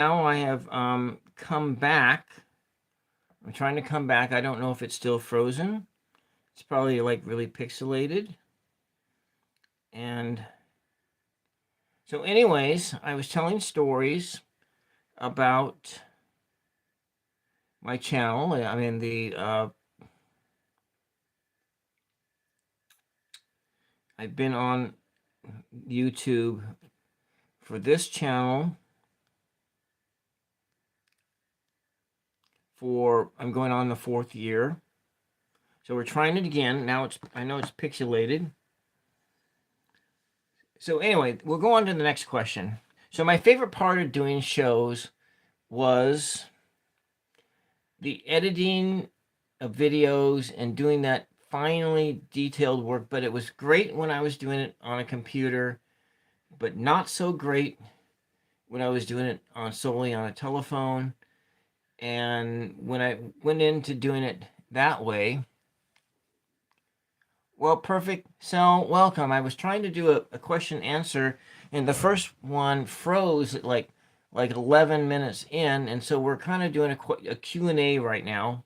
now I have come back. I'm trying to come back. I don't know if it's still frozen. It's probably like really pixelated. And so, anyways, I was telling stories about my channel. I mean, I've been on YouTube for this channel for, I'm going on the 4th year. So we're trying it again. Now I know it's pixelated. So anyway, we'll go on to the next question. So my favorite part of doing shows was the editing of videos and doing that finely detailed work, but it was great when I was doing it on a computer, but not so great when I was doing it solely on a telephone. And when I went into doing it that way, well, perfect. So, welcome. I was trying to do a question answer, and the first one froze at like 11 minutes in, and so we're kind of doing a Q&A right now.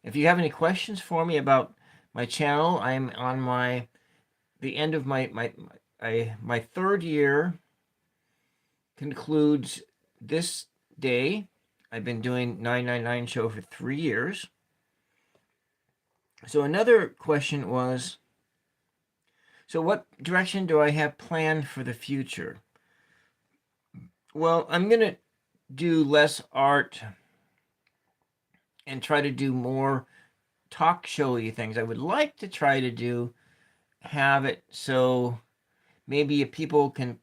If you have any questions for me about my channel, I'm on the end of my 3rd year concludes this day. I've been doing 999 show for 3 years. So another question was, so what direction do I have planned for the future? Well, I'm going to do less art and try to do more talk showy things. I would like to try to have it so maybe if people can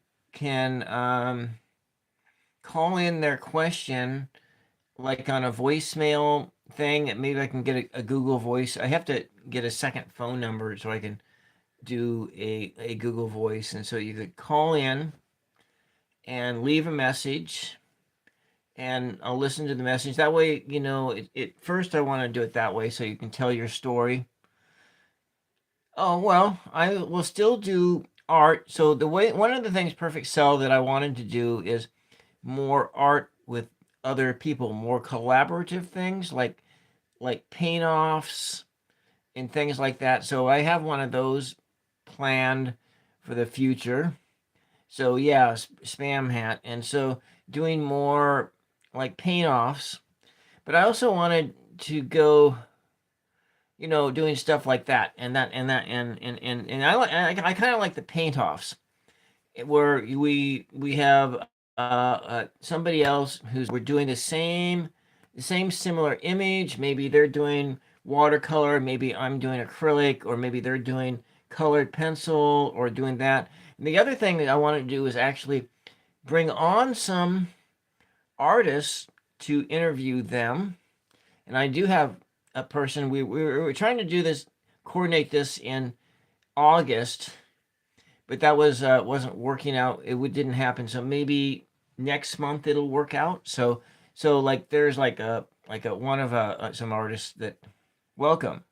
call in their question like on a voicemail thing. Maybe I can get a Google Voice. I have to get a second phone number so I can do a Google Voice, and so you could call in and leave a message, and I'll listen to the message. That way, first I want to do it that way so you can tell your story. Oh, well, I will still do art. So one of the things Perfect Cell that I wanted to do is more art with other people, more collaborative things like paint offs and things like that. So I have one of those planned for the future. So yeah, spam hat. And so doing more like paint offs, but I also wanted to go, doing stuff like that and I kind of like the paint offs where we have somebody else who's we're doing the same similar image. Maybe they're doing watercolor, maybe I'm doing acrylic, or maybe they're doing colored pencil or doing that. And the other thing that I want to do is actually bring on some artists to interview them. And I do have a person, we were trying to do this, coordinate this in August, but that wasn't working out. It didn't happen. So maybe next month it'll work out. So like there's like a one of some artists that welcome.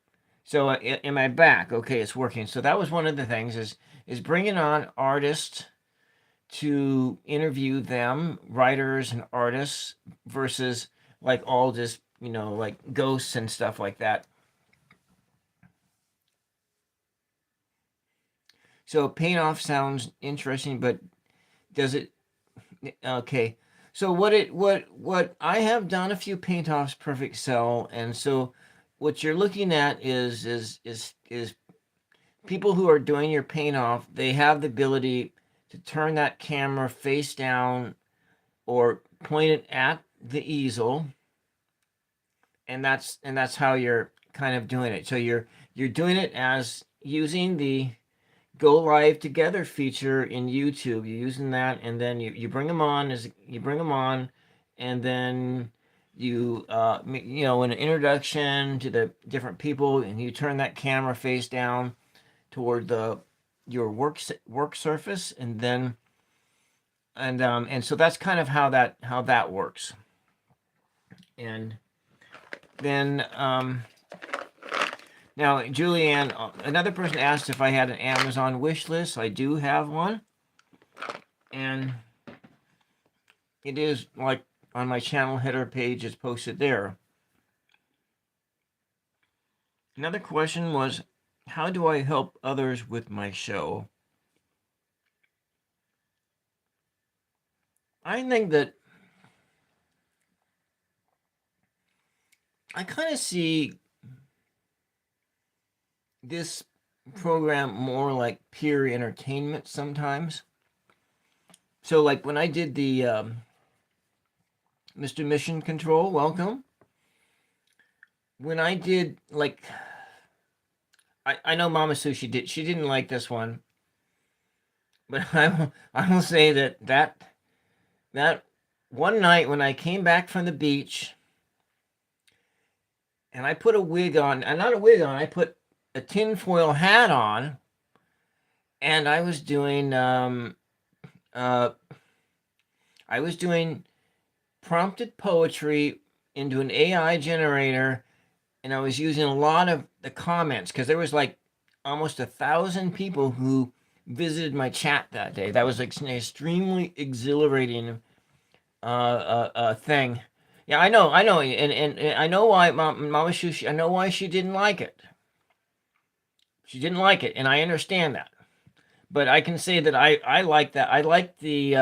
So am I back? Okay, it's working. So that was one of the things is bringing on artists to interview them, writers and artists, versus like all just like ghosts and stuff like that. So paint off sounds interesting, but does it? Okay. So what I have done a few paint offs, Perfect Cell, and so what you're looking at is people who are doing your paint off. They have the ability to turn that camera face down or point it at the easel, and that's how you're kind of doing it. So you're doing it as using the go live together feature in YouTube. You're using that, and then you bring them on and then you an introduction to the different people, and you turn that camera face down toward your work surface, and then and so that's kind of how that works. And then now, Julianne, another person asked if I had an Amazon wish list. I do have one, and it is like on my channel header page is posted there. Another question was, how do I help others with my show? I think that I kind of see this program more like peer entertainment sometimes. So like when I did the Mr. Mission Control, welcome. When I did, like, I know Mama Sushi she didn't like this one, but I will say that one night when I came back from the beach and I put a wig on, and not a wig on, I put a tinfoil hat on, and I was doing prompted poetry into an AI generator, and I was using a lot of the comments because there was like almost 1,000 people who visited my chat that day. That was like an extremely exhilarating thing. Yeah, I know, and I know why Mama Shushi. I know why she didn't like it. She didn't like it, and I understand that. But I can say that I like that. I like the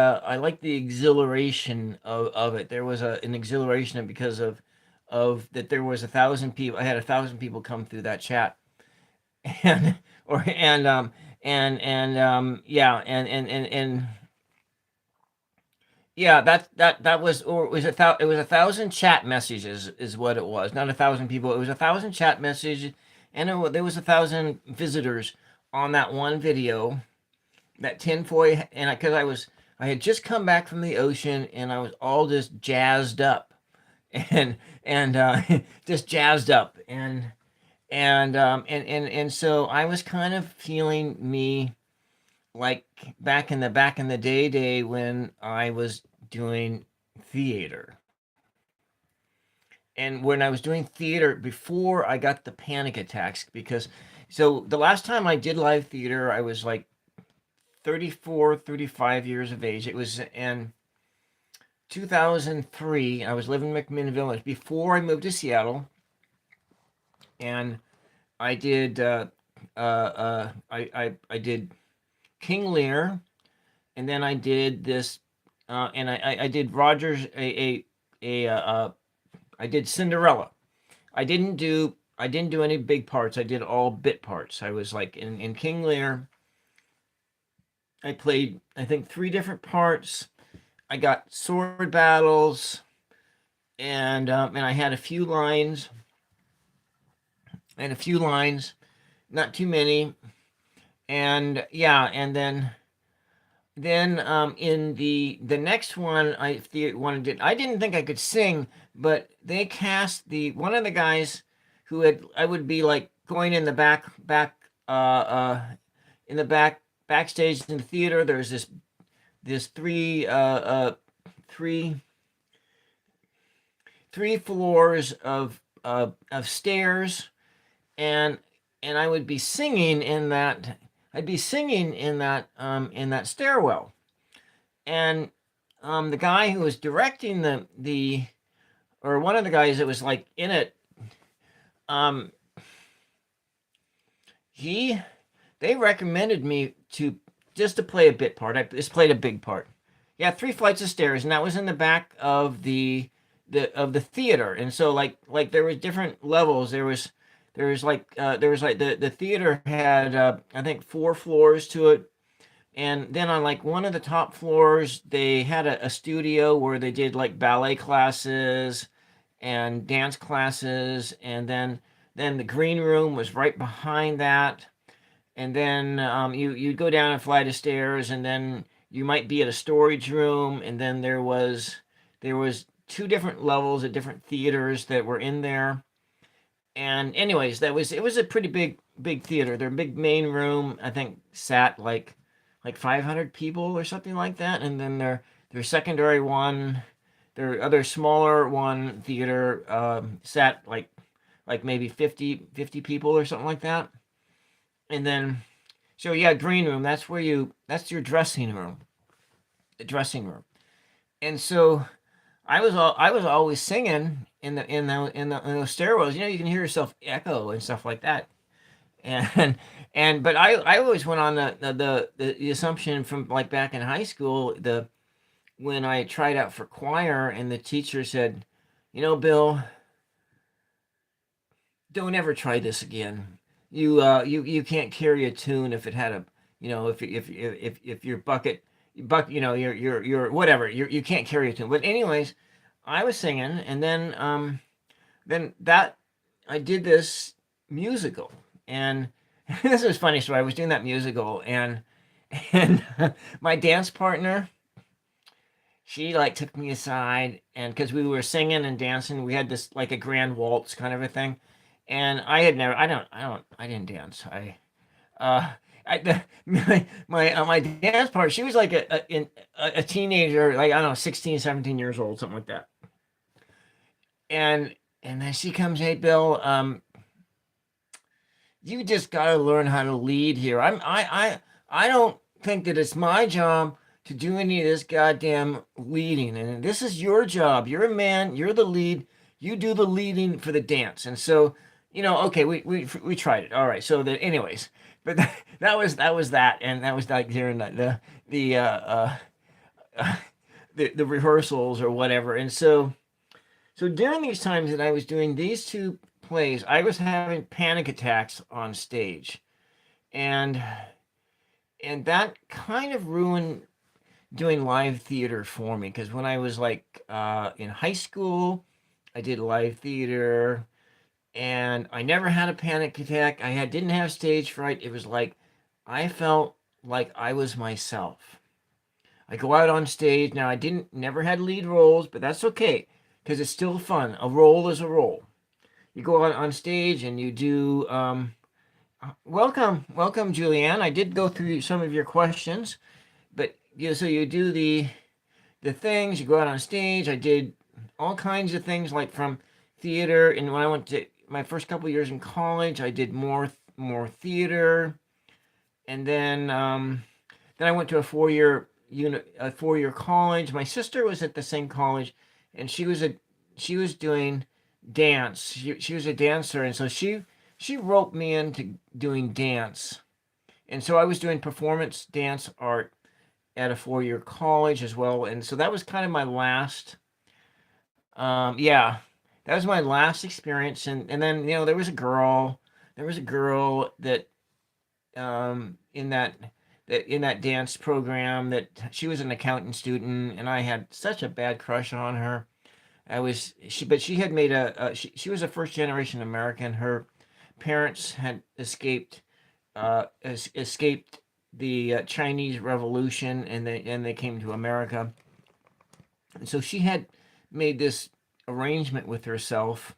exhilaration of it. There was an exhilaration because of that there was 1,000 people. I had 1,000 people come through that chat, and or and yeah, and yeah, that was, or it was it was 1,000 chat messages is what it was. Not 1,000 people. It was 1,000 chat messages, and there was 1,000 visitors on that one video. That tinfoil, and because I had just come back from the ocean, and I was all just jazzed up, and just jazzed up, and so I was kind of feeling me like back in the day when I was doing theater. And when I was doing theater before I got the panic attacks, because so the last time I did live theater, I was like 34, 35 years of age. It was in 2003. I was living in McMinn Village before I moved to Seattle, and I did I did King Lear, and then I did this, and I did Rogers I did Cinderella. I didn't do any big parts. I did all bit parts. I was like in King Lear. I played, I think, 3 different parts. I got sword battles, and I had a few lines, not too many, and yeah, and then in the next one I didn't think I could sing, but they cast the one of the guys who had I would be like going in the in the backstage in the theater. There's this three floors of stairs, and I would be singing in that. I'd be singing in that stairwell, and the guy who was directing the or one of the guys that was like in it, um, they recommended me to just to play a bit part. I just played a big part. Yeah, 3 flights of stairs, and that was in the back of the theater. And so like there was different levels. There was like the theater had I think 4 floors to it, and then on like one of the top floors they had a studio where they did like ballet classes and dance classes, and then the green room was right behind that, and then you go down a flight of stairs, and then you might be at a storage room, and then there was 2 different levels at different theaters that were in there. And anyways, it was a pretty big theater. Their big main room, I think, sat like 500 people or something like that, and then their secondary one, their other smaller one theater sat like maybe 50 people or something like that. And then, so yeah, green room, that's your dressing room, the dressing room. And so I was always singing in those stairwells. You can hear yourself echo and stuff like that. And but I always went on the assumption from like back in high school, the when I tried out for choir and the teacher said, Bill, don't ever try this again. You can't carry a tune if it had a if your your whatever, you can't carry a tune. But anyways, I was singing, and then that I did this musical, and this was funny. So I was doing that musical, and my dance partner, she like took me aside, and because we were singing and dancing, we had this like a grand waltz kind of a thing, and I had never, I didn't dance. Uh, my dance part, she was like a teenager, like I don't know, 16, 17 years old, something like that. And then she comes, hey Bill, you just got to learn how to lead here. I don't think that it's my job to do any of this goddamn leading. And this is your job. You're a man. You're the lead. You do the leading for the dance. And so, okay, we tried it. All right. So that, anyways, but that was that, and that was like during the rehearsals or whatever. And so during these times that I was doing these two plays, I was having panic attacks on stage, and that kind of ruined doing live theater for me, because when I was like in high school, I did live theater, and I never had a panic attack. Didn't have stage fright. It was like I felt like I was myself. I go out on stage now. I didn't never had lead roles, but that's okay because it's still fun. A role is a role. You go out on stage and you do. Welcome, Julianne. I did go through some of your questions, but so you do the things. You go out on stage. I did all kinds of things, like from theater, and when I went to my first couple of years in college, I did more theater, and then I went to a 4-year college. My sister was at the same college, and she was doing dance. She was a dancer, and so she roped me into doing dance, and so I was doing performance dance art at a 4-year college as well, and so that was kind of my last. Yeah, that was my last experience, and then there was a girl. There was a girl that in that dance program, that she was an accounting student, and I had such a bad crush on her. But she had made she was a first generation American. Her parents had escaped the Chinese Revolution, and they came to America. And so she had made this arrangement with herself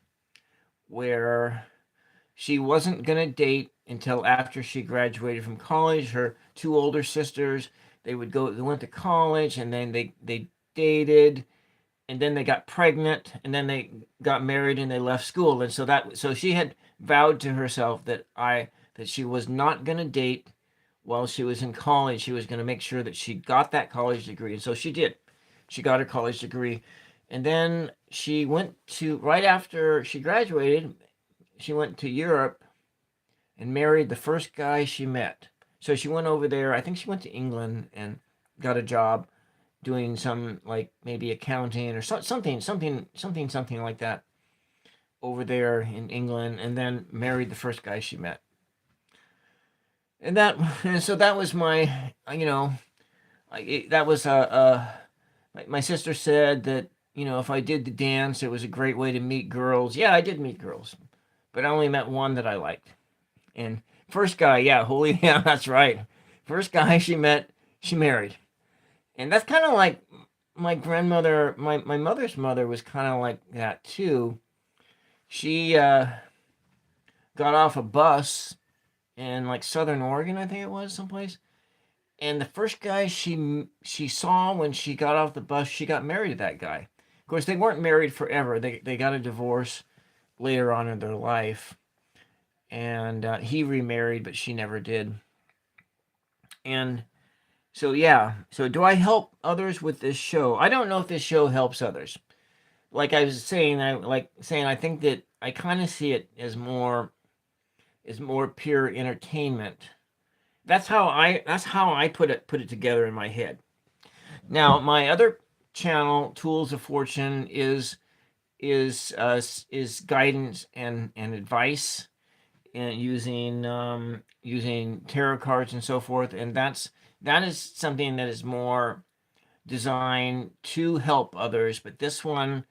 where she wasn't going to date until after she graduated from college. Her two older sisters, they went to college, and then they dated, and then they got pregnant, and then they got married, and they left school. And so she had vowed to herself that she was not going to date while she was in college. She was going to make sure that she got that college degree. And so she did. She got her college degree. And then she went to, right after she graduated, she went to Europe and married the first guy she met. So she went over there. I think she went to England and got a job doing some, like, maybe accounting or something like that over there in England, and then married the first guy she met. And so that was my, that was my sister said that, if I did the dance, it was a great way to meet girls. Yeah, I did meet girls, but I only met one that I liked. And first guy, yeah, holy, yeah, that's right. First guy she met, she married. And that's kind of like my grandmother, my mother's mother was kind of like that too. She got off a bus in like Southern Oregon, I think it was, someplace. And the first guy she saw when she got off the bus, she got married to that guy. Of course, they weren't married forever. They got a divorce later on in their life. And he remarried, but she never did. And so, yeah. So do I help others with this show? I don't know if this show helps others. like I was saying, I think that I kind of see it as more pure entertainment. That's how I put it together in my head. Now, my other channel, Tools of Fortune, is guidance and advice, and using tarot cards and so forth, and that is something that is more designed to help others. But this one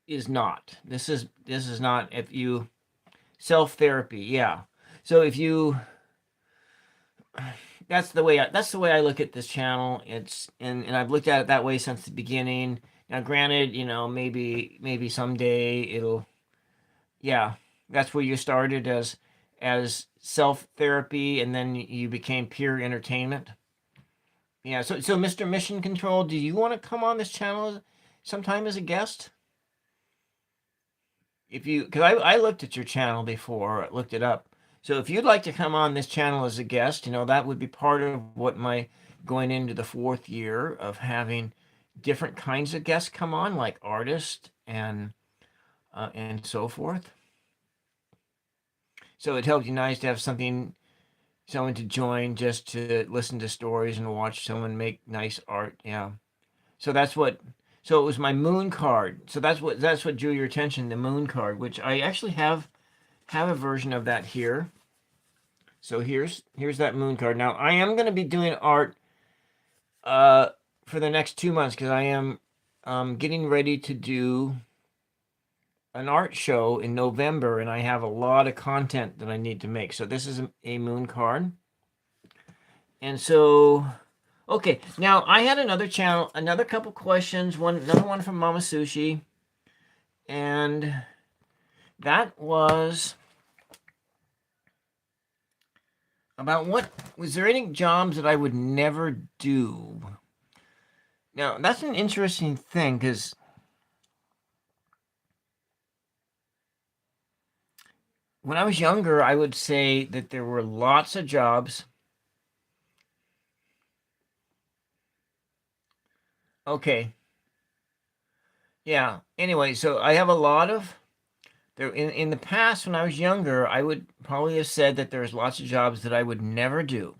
is not. This is not. If you self therapy, yeah. So if you that's the way I look at this channel. It's and I've looked at it that way since the beginning. Now, granted, maybe someday it'll, yeah, that's where you started as self therapy, and then you became pure entertainment. Yeah. So Mr. Mission Control, do you want to come on this channel sometime as a guest? If you, because I looked at your channel before, looked it up. So if you'd like to come on this channel as a guest, that would be part of what my going into the fourth year of having different kinds of guests come on, like artists and so forth. So it helped you nice to have someone to join just to listen to stories and watch someone make nice art. Yeah. So that's what. So it was my moon card. So that's what drew your attention, the moon card, which I actually have a version of that here. So here's that moon card. Now I am going to be doing art for the next 2 months, because I am getting ready to do an art show in November, and I have a lot of content that I need to make. So this is a moon card. And so, okay, now I had another channel, another couple questions, another one from Mama Sushi, and that was about was there any jobs that I would never do? Now, that's an interesting thing, because when I was younger, I would say that there were lots of jobs. Okay. Yeah. Anyway, so I have a lot of there in the past. When I was younger, I would probably have said that there's lots of jobs that I would never do.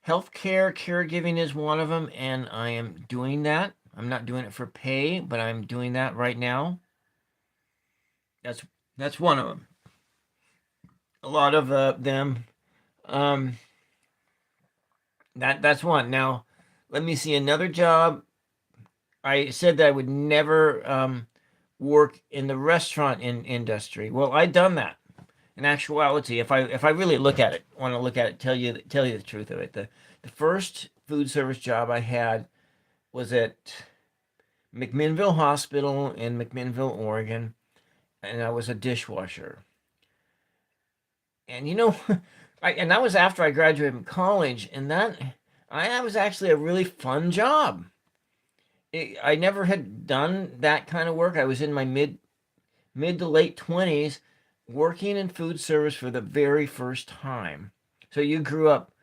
Healthcare, caregiving is one of them, and I am doing that. I'm not doing it for pay, but I'm doing that right now. That's one of them. A lot of them. That's one. Now, let me see another job. I said that I would never work in the restaurant industry. Well, I've done that. In actuality, if I really want to look at it, tell you the truth of it. The first food service job I had was at McMinnville Hospital in McMinnville, Oregon, and I was a dishwasher. And and that was after I graduated from college, and that was actually a really fun job. I never had done that kind of work. I was in my mid to late 20s, working in food service for the very first time. So you grew up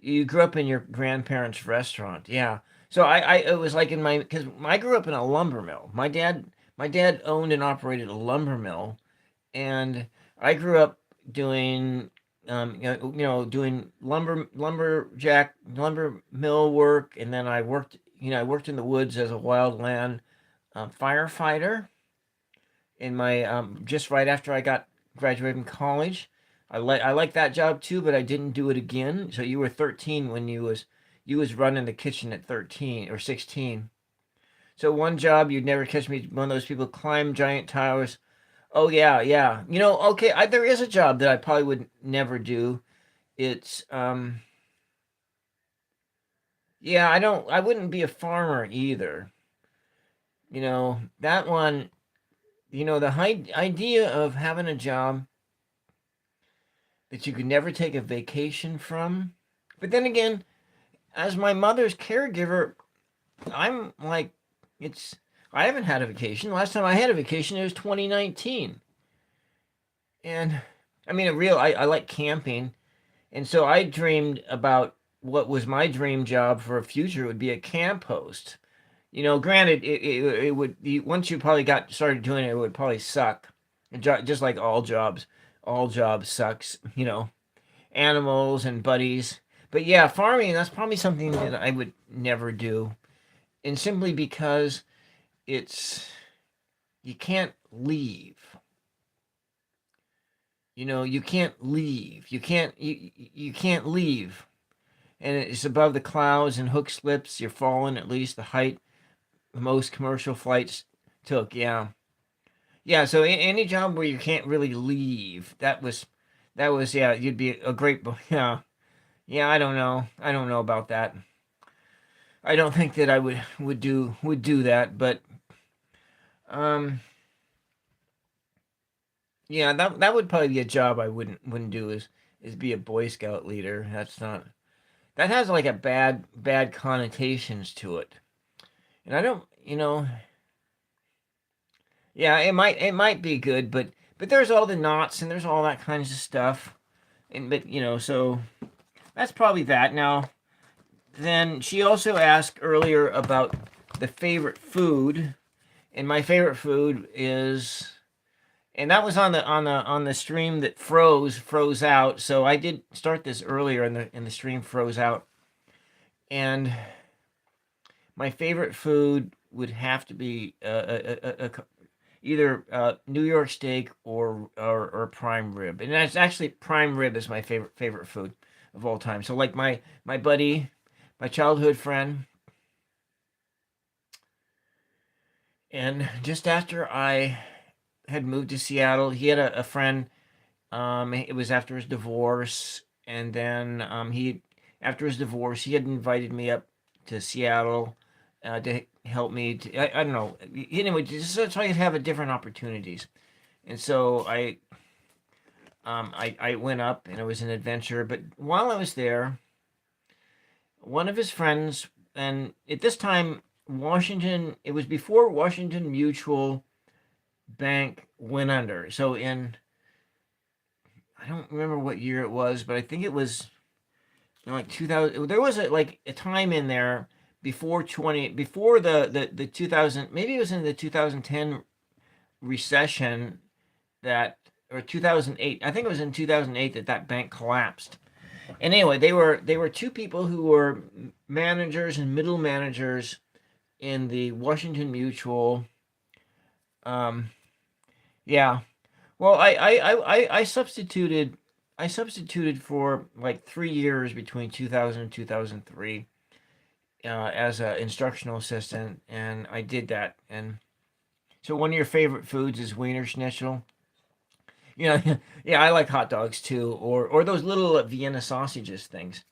in your grandparents' restaurant. Yeah. So it was like because I grew up in a lumber mill. My dad owned and operated a lumber mill, and I grew up doing doing lumber mill work, and then I worked in the woods as a wildland firefighter in my just right after I graduated from college. I like that job too, but I didn't do it again. So you were 13 when you was running the kitchen at 13 or 16. So one job you'd never catch me, one of those people climb giant towers. Oh yeah, yeah. Okay, there is a job that I probably would never do. It's yeah, I wouldn't be a farmer either. That one, the idea of having a job that you could never take a vacation from. But then again, as my mother's caregiver, I'm like, I haven't had a vacation. Last time I had a vacation, it was 2019. And I mean, I like camping. And so I dreamed about what was my dream job for a future. It would be a camp host. Granted, it would once you probably got started doing it, it would probably suck. Just like all jobs sucks. Animals and buddies. But yeah, farming, that's probably something that I would never do. And simply because it's you can't leave. You can't leave. You can't leave. And it's above the clouds and hook slips. You're falling at least the height most commercial flights took. Yeah. Yeah, so any job where you can't really leave, that was yeah, you'd be a great yeah. Yeah, I don't know about that. I don't think that I would do that, but um yeah, that would probably be a job I wouldn't do is be a Boy Scout leader. That has like a bad connotations to it. And I don't, yeah, it might be good, but there's all the knots and there's all that kinds of stuff. And but so that's probably that. Now, then she also asked earlier about the favorite food, and my favorite food is, and that was on the stream that froze out. So I did start this earlier, and the stream froze out, and my favorite food would have to be either New York steak or prime rib, and that's actually prime rib is my favorite food of all time. So like my buddy, my childhood friend, and just after I had moved to Seattle, he had a friend. It was after his divorce, and then he after his divorce he had invited me up to Seattle to help me. I don't know. Anyway, just so I could have a different opportunities. And so I went up, and it was an adventure. But while I was there, one of his friends, and at this time, Washington, it was before Washington Mutual Bank went under. So I don't remember what year it was, but I think it was like 2000. There was a time in there before the 2000, maybe it was in the 2010 recession, that or 2008. I think it was in 2008 that bank collapsed. And anyway, they were two people who were managers and middle managers in the Washington Mutual. Um, yeah. Well, I substituted for like 3 years between 2000 and 2003 as an instructional assistant, and I did that. And so one of your favorite foods is Wiener Schnitzel. Yeah, I like hot dogs too, or those little Vienna sausages things.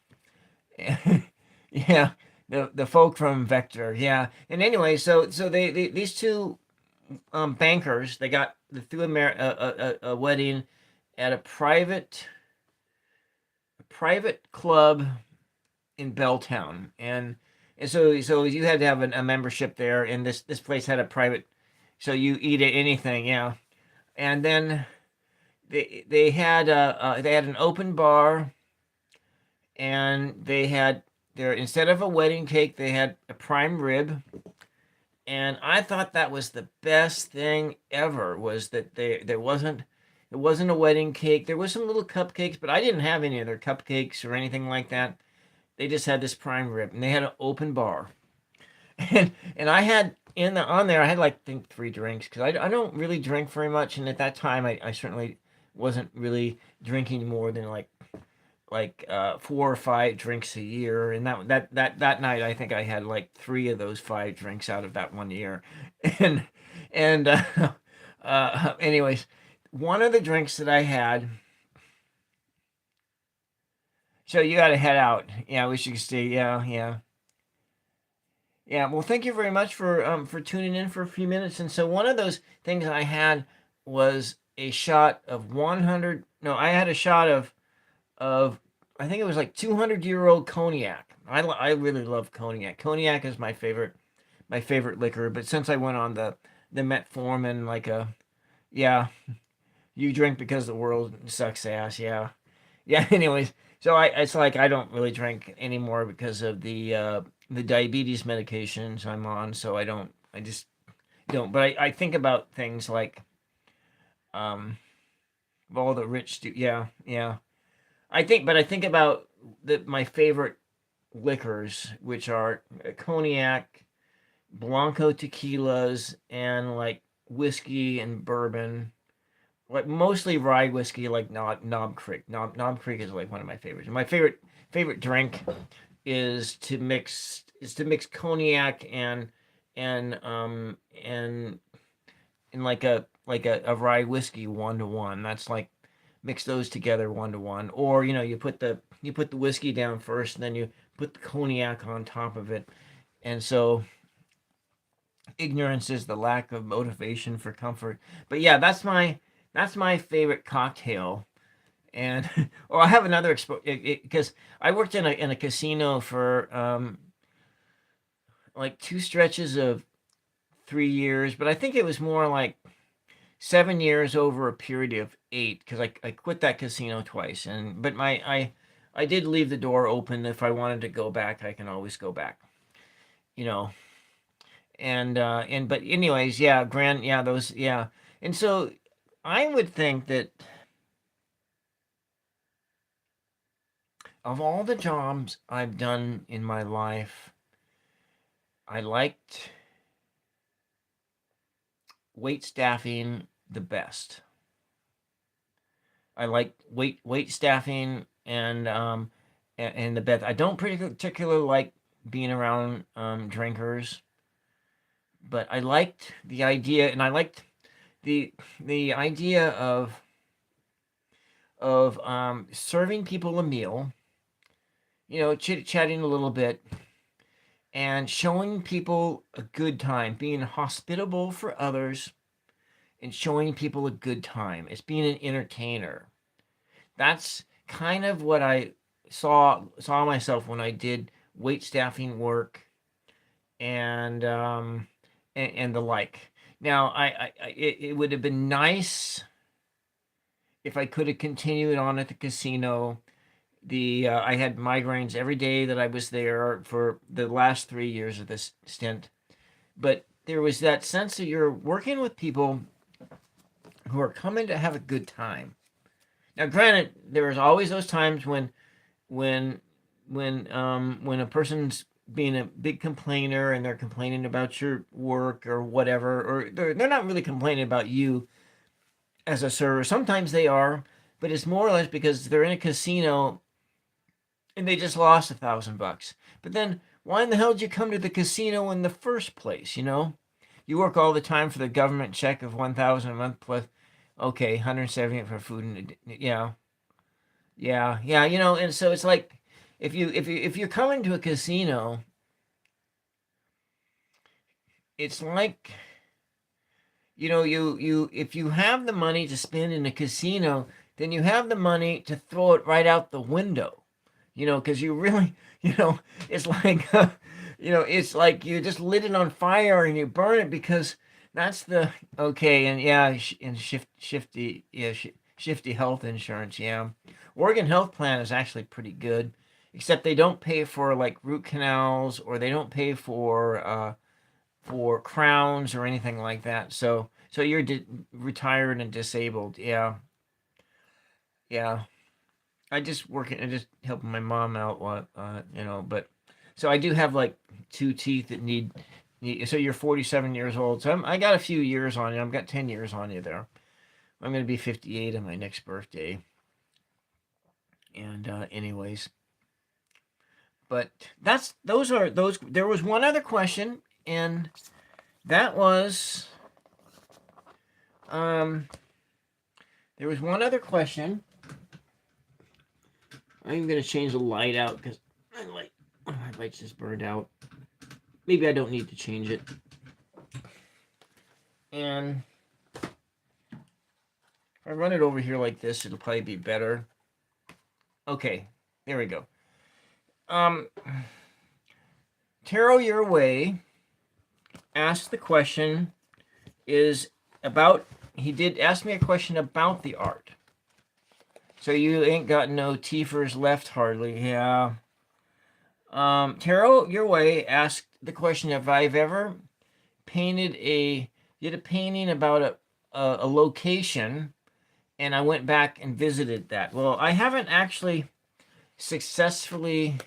Yeah, the folk from Vector. Yeah, and anyway, so they these two bankers, they threw a wedding at a private club in Belltown, and so you had to have a membership there, and this place had a private, so you eat at anything, yeah. And then they had an open bar, and they had there instead of a wedding cake, they had a prime rib, and I thought that was the best thing ever. Was that there wasn't it wasn't a wedding cake. There was some little cupcakes, but I didn't have any of their cupcakes or anything like that. They just had this prime rib, and they had an open bar, and I had on there I had like I think 3 drinks because I don't really drink very much, and at that time I certainly wasn't really drinking more than like 4 or 5 drinks a year, and that night I think I had like 3 of those 5 drinks out of that one year, and and anyways, one of the drinks that I had. So you got to head out. Yeah, I wish you could stay. Yeah, yeah, yeah. Well, thank you very much for tuning in for a few minutes. And so one of those things I had was a shot of 100. No, I had a shot of I think it was like 200-year-old cognac. I really love cognac. Cognac is my favorite liquor. But since I went on the metformin, yeah, you drink because the world sucks ass. Yeah, yeah. Anyways, So it's like I don't really drink anymore because of the diabetes medications I'm on. So I just don't. But I think about things like um, all the rich do. Yeah, yeah. I think about my favorite liquors, which are cognac, Blanco tequilas, and like whiskey and bourbon. Like mostly rye whiskey, like Knob Creek. Knob Creek is like one of my favorites. And my favorite drink is to mix cognac and um and and like a rye whiskey 1 to 1. That's like mix those together 1 to 1. Or you put the whiskey down first, and then you put the cognac on top of it. And so ignorance is the lack of motivation for comfort. But yeah, that's my favorite cocktail. And or I have another because I worked in a casino for like two stretches of 3 years, but I think it was more like 7 years over a period of eight because I quit that casino twice. And but I did leave the door open. If I wanted to go back, I can always go back. You know, and but anyways, yeah, yeah, those, yeah. And so I would think that of all the jobs I've done in my life, I liked wait staffing the best. I like wait staffing and the best. I don't particularly like being around drinkers, but I liked the idea, and I liked the idea of serving people a meal, chit chatting a little bit, and showing people a good time, being hospitable for others, and showing people a good time. It's being an entertainer. That's kind of what I saw myself when I did wait staffing work and and the like. Now, it would have been nice if I could have continued on at the casino. I had migraines every day that I was there for the last 3 years of this stint, but there was that sense that you're working with people who are coming to have a good time. Now, granted, there's always those times when when a person's being a big complainer and they're complaining about your work or whatever, or they're not really complaining about you as a server. Sometimes they are, but it's more or less because they're in a casino and they just lost $1,000. But then why in the hell did you come to the casino in the first place? You work all the time for the government check of 1,000 a month plus, okay, 170 for food and yeah, yeah, yeah. And so it's like if you're coming to a casino, it's like you if you have the money to spend in a casino, then you have the money to throw it right out the window. Because you really, it's like, it's like you just lit it on fire and you burn it because that's the okay. And yeah, and shifty, yeah, shifty health insurance. Yeah, Oregon Health Plan is actually pretty good, except they don't pay for like root canals or they don't pay for crowns or anything like that. So you're retired and disabled. Yeah, yeah. I just working and just helping my mom out, but so I do have like two teeth that need. So you're 47 years old. So I got a few years on you. I've got 10 years on you there. I'm going to be 58 on my next birthday. And anyways, but those. There was one other question, and that was there was one other question. I'm going to change the light out because my light's just burned out. Maybe I don't need to change it. And if I run it over here like this, it'll probably be better. Okay, there we go. Tarot Your Way asked the question he did ask me a question about the art. So you ain't got no teethers left hardly. Yeah. Taro, your way asked the question if I've ever did a painting about a location, and I went back and visited that. Well, I haven't actually successfully.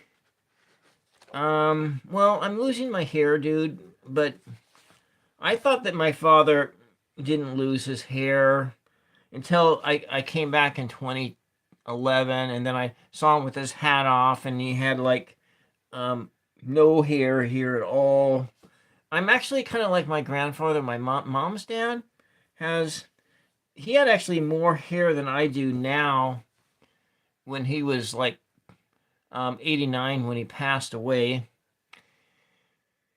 Well, I'm losing my hair, dude, but I thought that my father didn't lose his hair until I came back in 2011, and then I saw him with his hat off, and he had like no hair here at all. I'm actually kind of like my grandfather, my mom's dad has. He had actually more hair than I do now when he was like 89 when he passed away.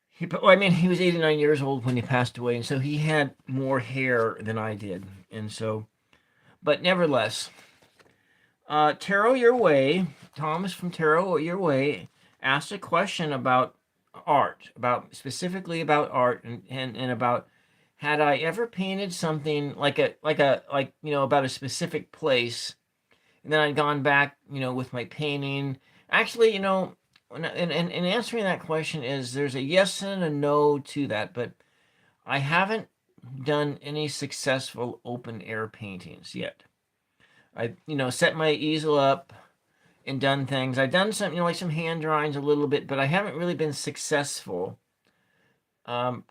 He was 89 years old when he passed away, and so he had more hair than I did. And so, but nevertheless, Taro Your Way, Thomas from Taro Your Way, asked a question about art, specifically about art, and about had I ever painted something like about a specific place, and then I'd gone back, with my painting. Actually, and answering that question is there's a yes and a no to that, but I haven't done any successful open air paintings yet. I set my easel up and done things. I've done some like some hand drawings a little bit, but I haven't really been successful. Going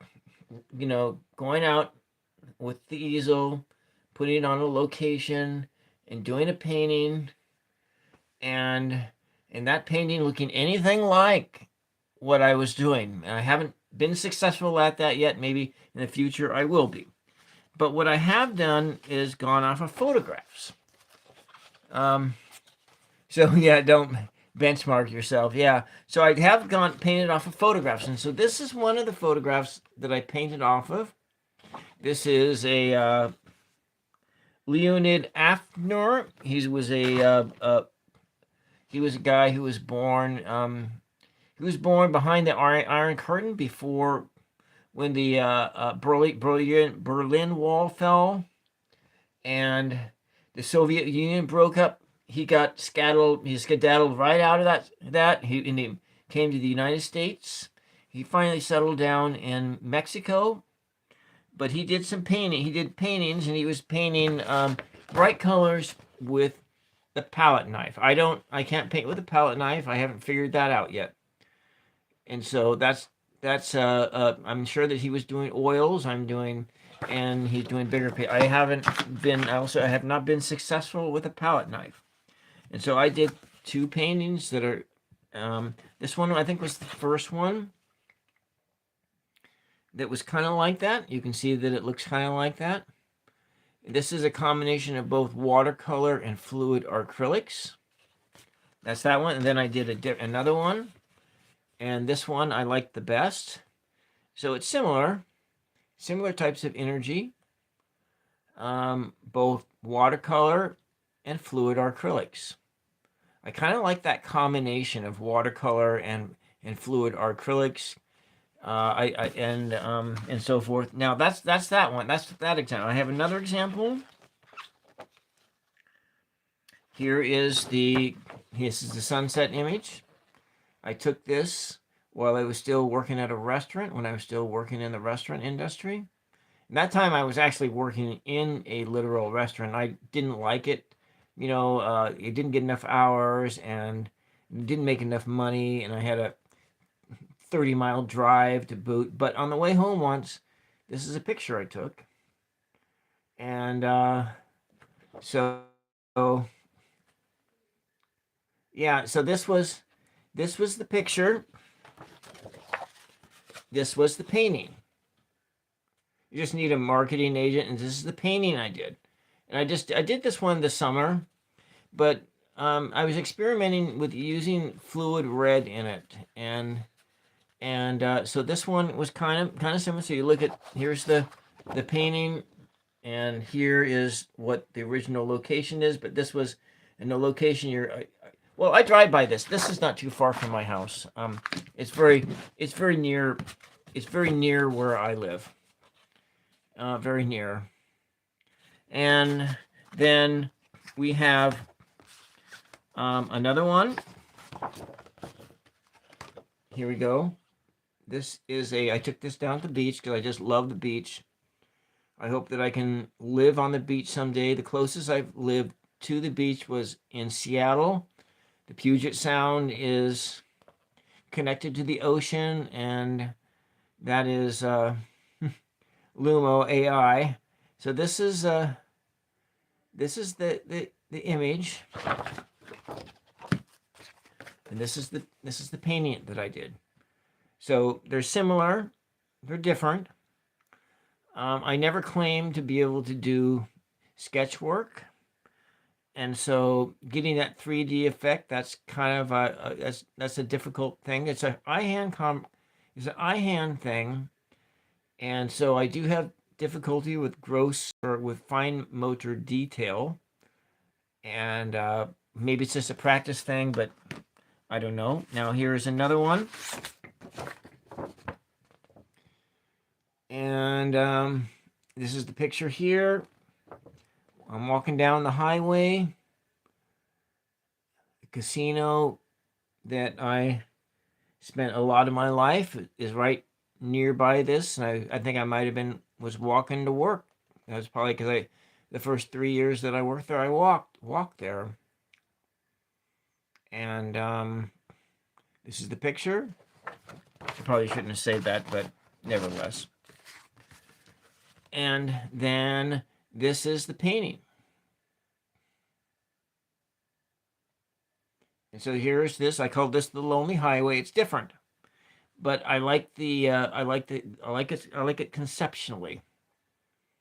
out with the easel, putting it on a location, and doing a painting, and that painting looking anything like what I was doing. And I haven't been successful at that yet. Maybe in the future I will be. But what I have done is gone off of photographs. So yeah, don't benchmark yourself. Yeah. So I have painted off of photographs. And so this is one of the photographs that I painted off of. This is a Leonid Afner. He was a guy who was born. He was born behind the Iron Curtain before when the Berlin Wall fell and the Soviet Union broke up. He got skedaddled right out of that. He came to the United States. He finally settled down in Mexico, but he did some painting. He did paintings, and he was painting bright colors with the palette knife. I can't paint with a palette knife. I haven't figured that out yet. And so that's I'm sure that he was doing oils. And he's doing bigger paint. I have not been successful with a palette knife. And so I did two paintings that are, this one I think was the first one that was kind of like that. You can see that it looks kind of like that. This is a combination of both watercolor and fluid acrylics. That's that one. And then I did another one. And this one I liked the best. So it's similar types of energy, both watercolor and fluid acrylics. I kind of like that combination of watercolor and fluid acrylics, and so forth. Now that's that one. That's that example. I have another example. This is the sunset image. I took this while I was still working at a restaurant, when I was still working in the restaurant industry. And that time I was actually working in a literal restaurant. I didn't like it. It didn't get enough hours and didn't make enough money, and I had a 30-mile drive to boot. But on the way home once, this is a picture I took. And so this was the picture. This was the painting. You just need a marketing agent, and this is the painting I did. And I did this one this summer, but I was experimenting with using fluid red in it, and so this one was kind of similar. So you look at, here's the painting, and here is what the original location is. But this was in the location well, I drive by this. This is not too far from my house. It's very near where I live. Very near. And then we have Another one. Here we go. This is I took this down to the beach because I just love the beach. I hope that I can live on the beach someday. The closest I've lived to the beach was in Seattle. The Puget Sound is connected to the ocean, and that is Lumo AI. So this is the image, and this is the painting that I did. So they're similar, they're different. I never claimed to be able to do sketch work, and so getting that 3D effect, that's kind of that's a difficult thing. It's an eye hand thing, and so I do have difficulty with gross or with fine motor detail, and maybe it's just a practice thing, but I don't know. Now here's another one, and this is the picture here. I'm walking down the highway. The casino that I spent a lot of my life is right nearby this, and I think I might have was walking to work. That was probably because the first 3 years that I worked there, I walked there. And this is the picture. I probably shouldn't have said that, but nevertheless. And then this is the painting. And so here's this. I call this the Lonely Highway. It's different, but I like it conceptually.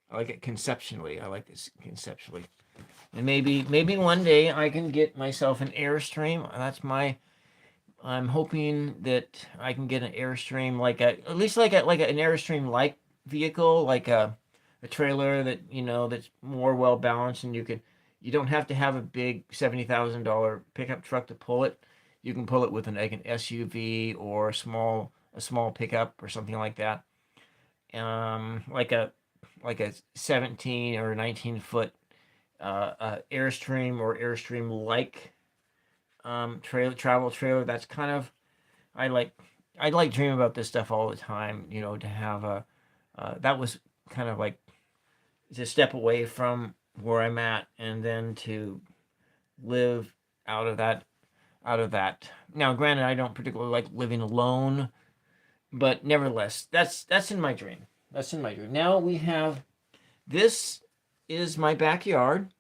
I like it conceptually. I like this conceptually. And maybe one day I can get myself an Airstream. I'm hoping that I can get an Airstream at least like an Airstream like vehicle, like a trailer that that's more well balanced, and you don't have to have a big $70,000 pickup truck to pull it. You can pull it with an SUV or a small pickup or something like that. Like a 17 or 19-foot Airstream or Airstream like travel trailer. That's kind of I like dream about this stuff all the time. To have that was kind of like to step away from where I'm at, and then to live out of that. Now, granted, I don't particularly like living alone, but nevertheless, that's in my dream. Now we have this is my backyard,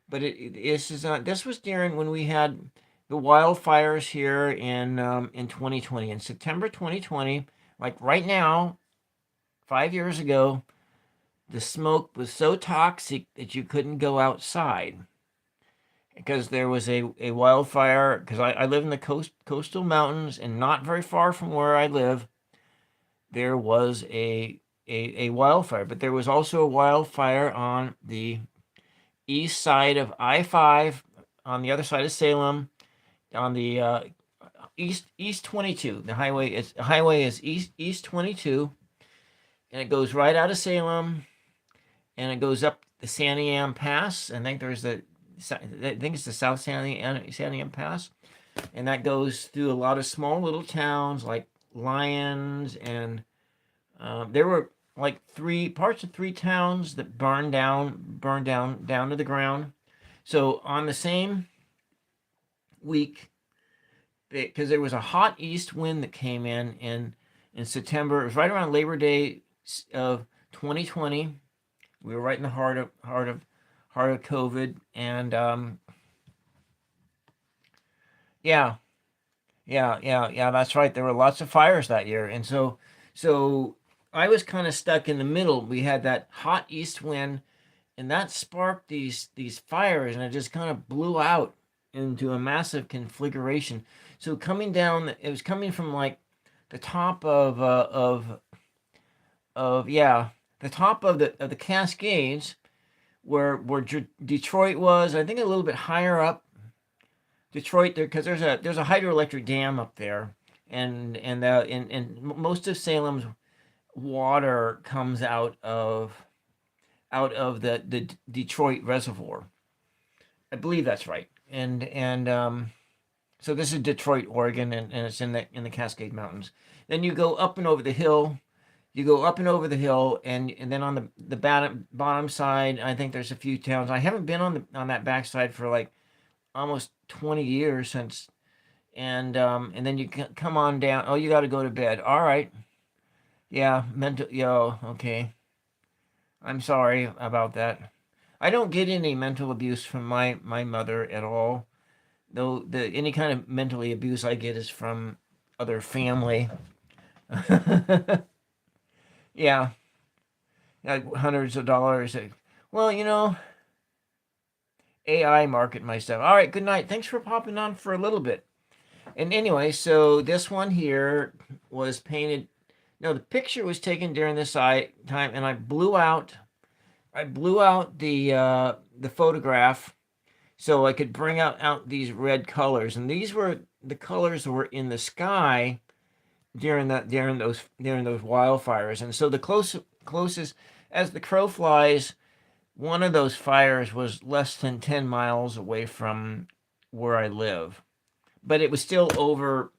but this was during when we had the wildfires here in 2020, in September 2020, like right now, 5 years ago. The smoke was so toxic that you couldn't go outside because there was a wildfire. Because I live in the coastal mountains, and not very far from where I live, there was a wildfire. But there was also a wildfire on the east side of I-5, on the other side of Salem, on the East 22. The highway is East 22, and it goes right out of Salem. And it goes up the Santiam Pass. I think it's the South Santiam Pass, and that goes through a lot of small little towns like Lyons, and there were like three towns that burned down to the ground. So on the same week, because there was a hot east wind that came in September. It was right around Labor Day of 2020. We were right in the heart of COVID, and yeah, that's right. There were lots of fires that year, and so I was kind of stuck in the middle. We had that hot east wind, and that sparked these fires, and it just kind of blew out into a massive conflagration. So coming down, it was coming from like the top of the top of the Cascades, where Detroit was. I think a little bit higher up, Detroit, there, because there's a hydroelectric dam up there, and most of Salem's water comes out of the Detroit reservoir. I believe that's right. and so this is Detroit, Oregon, and it's in the Cascade Mountains. Then you go up and over the hill. You go up and over the hill, and then on the bottom side, I think there's a few towns. I haven't been on that backside for like almost 20 years since. And then you come on down. Oh, you got to go to bed. All right. Yeah, okay. I'm sorry about that. I don't get any mental abuse from my mother at all. Though the any kind of mentally abuse I get is from other family. Yeah, like hundreds of dollars. Well, AI market my stuff. All right, good night. Thanks for popping on for a little bit. And anyway, so this one here was painted. No, the picture was taken during this time, and I blew out the photograph so I could bring out these red colors, and these were the colors that were in the sky during those wildfires. And so the closest as the crow flies, one of those fires was less than 10 miles away from where I live, but it was still over.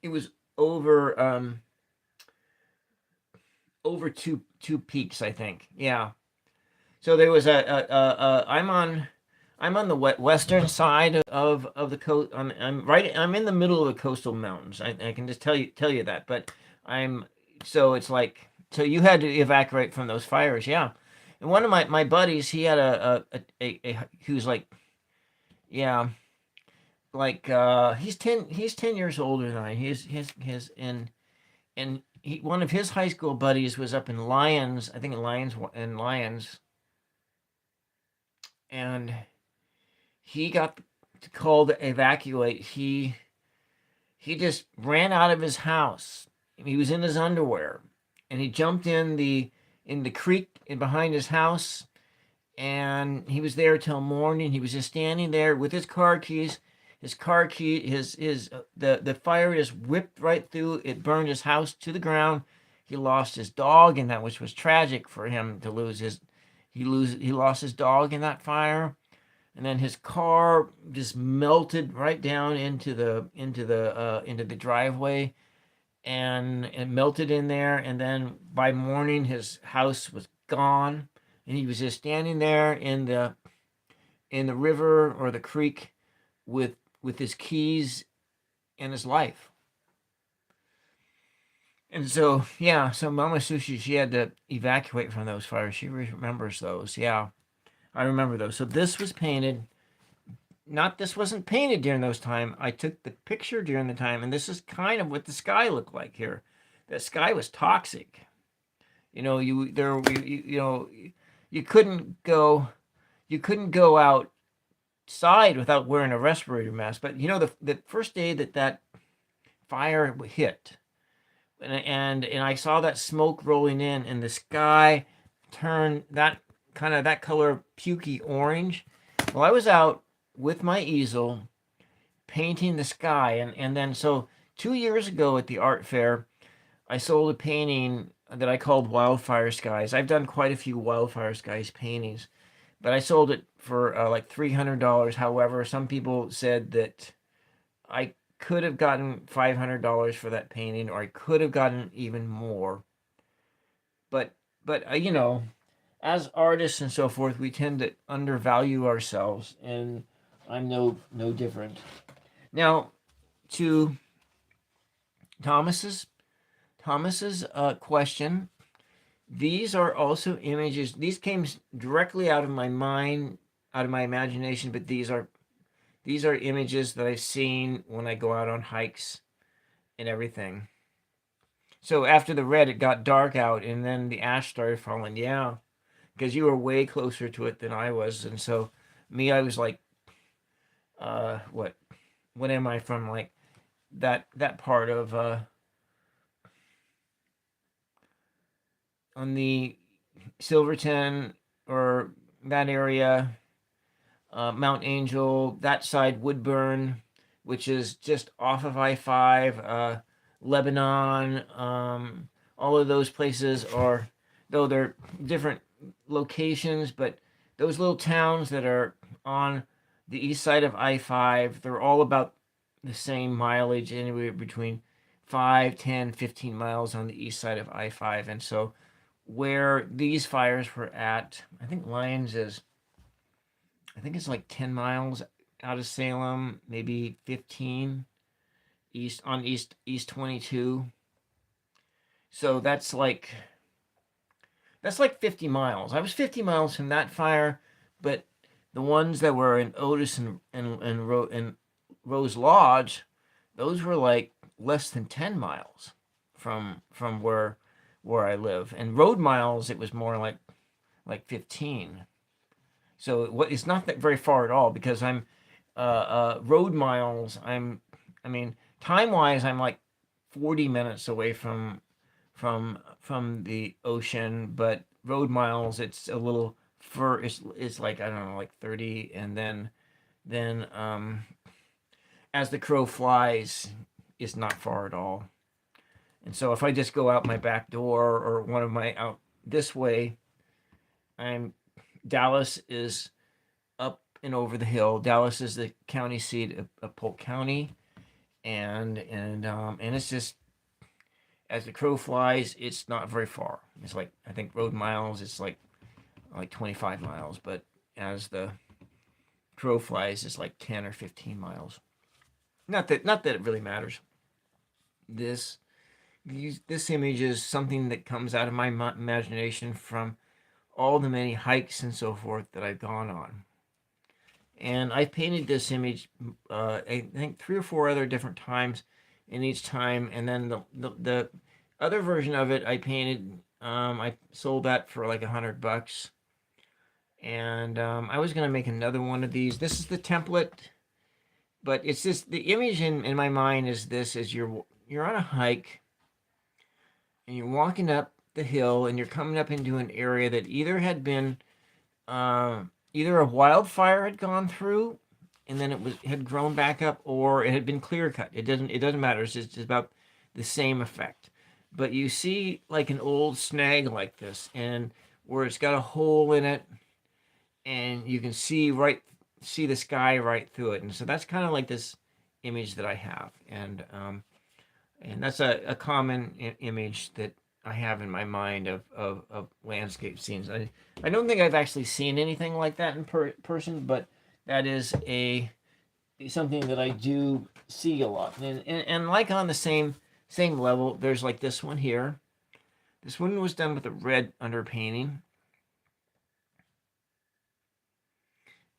It was over two peaks, I think. Yeah. So there was I'm on the western side of the coast. I'm in the middle of the coastal mountains. I can just tell you that. But so it's like, so you had to evacuate from those fires. Yeah. And one of my buddies, he had he was like, yeah, like he's 10 years older than I. His and one of his high school buddies was up in Lyons, I think in Lyons, and he got called to evacuate. He just ran out of his house. He was in his underwear, and he jumped in the creek behind his house, and he was there till morning. He was just standing there with his car keys. The fire just whipped right through. It burned his house to the ground. He lost his dog, and that which was tragic for him to lose his. He lost his dog in that fire, and then his car just melted right down into the driveway, and it melted in there. And then by morning, his house was gone, and he was just standing there in the river or the creek with his keys and his life. And so, yeah, so Mama Sushi, she had to evacuate from those fires. She remembers those. Yeah, I remember those. So this was painted. This wasn't painted during those time. I took the picture during the time, and this is kind of what the sky looked like here. The sky was toxic. You couldn't go outside without wearing a respirator mask. But the first day that fire hit, and I saw that smoke rolling in, and the sky turned that color pukey orange. Well, I was out with my easel painting the sky, and then so 2 years ago at the art fair, I sold a painting that I called Wildfire Skies. I've done quite a few Wildfire Skies paintings, but I sold it for like $300. However, some people said that I could have gotten $500 for that painting, or I could have gotten even more. But as artists and so forth, we tend to undervalue ourselves, and I'm no different. Now, to Thomas's question, these are also images. These came directly out of my mind, out of my imagination, but these are images that I've seen when I go out on hikes and everything. So after the red, it got dark out, and then the ash started falling. Yeah, because you were way closer to it than I was, and so I was like, what am I from? Like that part of on the Silverton or that area, Mount Angel, that side, Woodburn, which is just off of I-5, Lebanon, all of those places are, though they're different locations, but those little towns that are on the east side of I-5. They're all about the same mileage, anywhere between 5, 10, 15 miles on the east side of I-5. And so where these fires were at, I think Lyons is, I think it's like 10 miles out of Salem, maybe 15 east on East 22. So that's like 50 miles. I was 50 miles from that fire, but the ones that were in Otis and Rose Lodge, those were like less than 10 miles from where I live. And road miles, it was more like 15. So it's not that very far at all, because I'm road miles. I mean, time wise, I'm like 40 minutes away from the ocean, but road miles, it's a little fur. It's like, I don't know, like 30, and then as the crow flies, it's not far at all. And so if I just go out my back door or one of my out this way, I'm Dallas is up and over the hill. Dallas is the county seat of Polk County, and it's just, as the crow flies, it's not very far. It's like, I think road miles, it's like 25 miles, but as the crow flies, it's like 10 or 15 miles. Not that it really matters. This this image is something that comes out of my imagination from all the many hikes and so forth that I've gone on. And I painted this image, I think 3 or 4 other different times, in each time. And then the other version of it I painted, I sold that for like $100. And I was gonna make another one of these. This is the template, but it's just the image in my mind is this: is you're on a hike and you're walking up the hill and you're coming up into an area that either had been either a wildfire had gone through and then had grown back up, or it had been clear cut. It doesn't matter. It's just about the same effect. But you see like an old snag like this, and where it's got a hole in it, and you can see the sky right through it. And so that's kind of like this image that I have, and that's a common image that I have in my mind of landscape scenes. I don't think I've actually seen anything like that in person, but that is something that I do see a lot. And like on the same level, there's like this one here. This one was done with a red underpainting.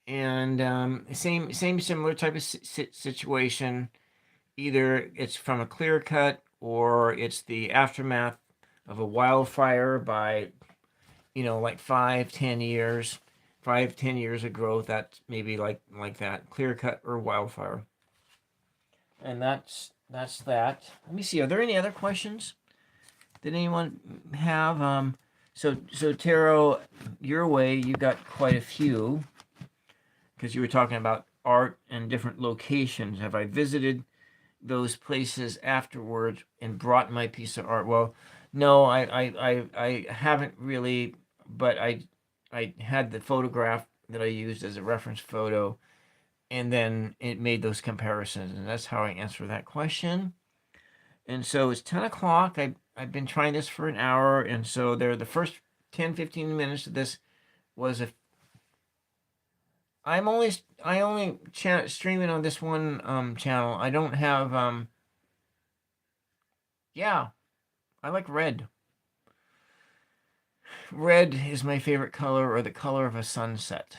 And same similar type of situation. Either it's from a clear cut, or it's the aftermath of a wildfire by, like 5-10 years, 5-10 years of growth. That's maybe like that, clear cut or wildfire. And that's that. Let me see. Are there any other questions? Did anyone have? So Taro, your way, you got quite a few, because you were talking about art and different locations. Have I visited those places afterwards and brought my piece of art? Well, no, I haven't really, but I had the photograph that I used as a reference photo, and then it made those comparisons, and that's how I answer that question. And so it's 10 o'clock. I've been trying this for an hour, and so the first 10-15 minutes of this was I only streaming on this one channel. I don't have yeah, I like red. Red is my favorite color, or the color of a sunset.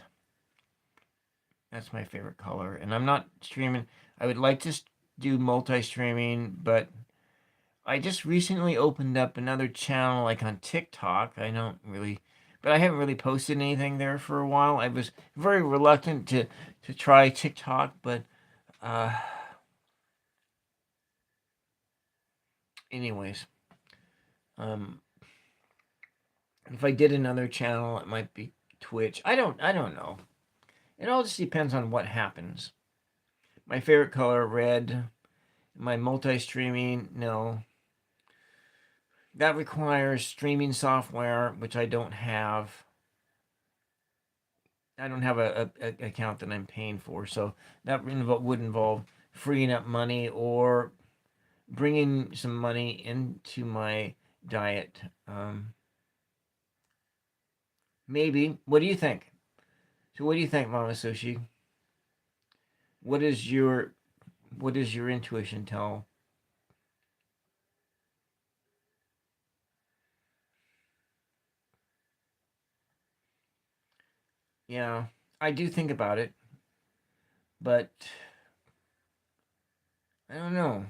That's my favorite color. And I'm not streaming. I would like to do multi-streaming, but I just recently opened up another channel like on TikTok. But I haven't really posted anything there for a while. I was very reluctant to try TikTok, but anyways, if I did another channel, it might be Twitch. I don't know. It all just depends on what happens. My favorite color, red. My multi-streaming, no. That requires streaming software, which I don't have. I don't have a account that I'm paying for, so that would involve freeing up money or bringing some money into my diet. Maybe. What do you think? So, what do you think, Mama Sushi? What is your what does your intuition tell? Yeah, I do think about it, but I don't know.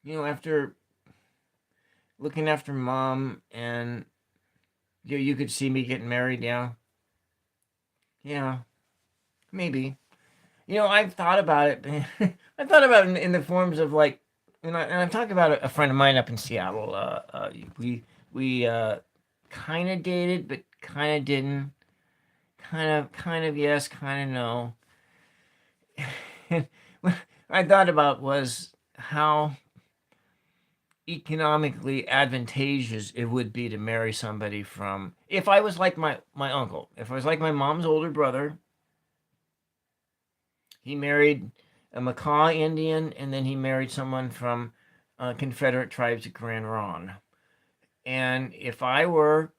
After looking after mom and you could see me getting married. Yeah, yeah, maybe. I've thought about it. I've thought about it in the forms of like, and I've talked about a friend of mine up in Seattle. We kind of dated, but kind of didn't. Kind of yes, kind of no. And what I thought about was how economically advantageous it would be to marry somebody from, if I was like my uncle, if I was like my mom's older brother. He married a Macaw Indian, and then he married someone from Confederate tribes of Grand Ronde. And if I were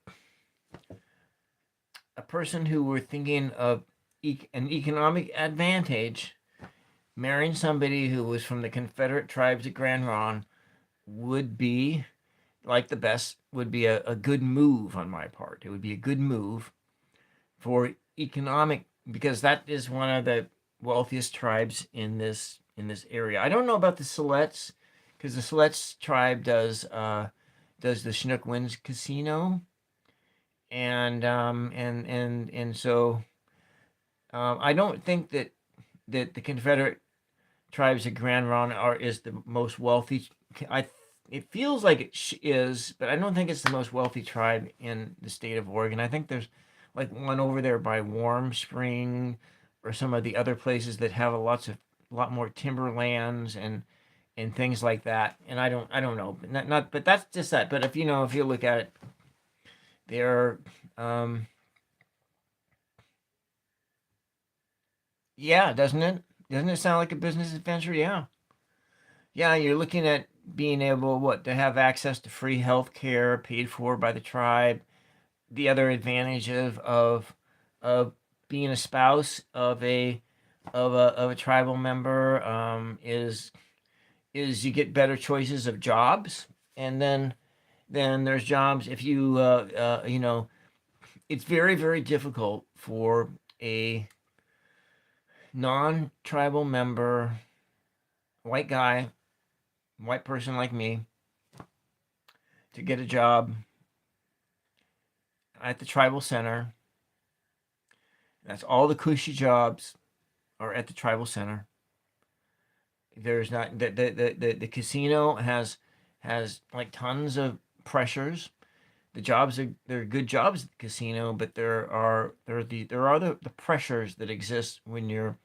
a person who were thinking of an economic advantage, marrying somebody who was from the Confederate tribes of Grand Ronde would be like the best, would be a good move on my part. It would be a good move for economic, because that is one of the wealthiest tribes in this area. I don't know about the Siletz, because the Siletz tribe does the Chinook Winds Casino, and so I don't think that the Confederate tribes of Grand Ronde is the most wealthy. I It feels like it is, but I don't think it's the most wealthy tribe in the state of Oregon. I think there's like one over there by Warm Spring, or some of the other places that have a lot more timberlands and things like that. And I don't know, but not but that's just that. But if you look at it, they're yeah, doesn't it? Doesn't it sound like a business adventure? Yeah. Yeah, you're looking at being able, to have access to free health care paid for by the tribe. The other advantage of being a spouse of a tribal member, is you get better choices of jobs. And then there's jobs, if it's very, very difficult for a non-tribal member, white guy, white person like me, to get a job at the tribal center. That's all the cushy jobs are at the tribal center. There's not the casino has like tons of pressures. The jobs they're good jobs at the casino, but there are the pressures that exist when you're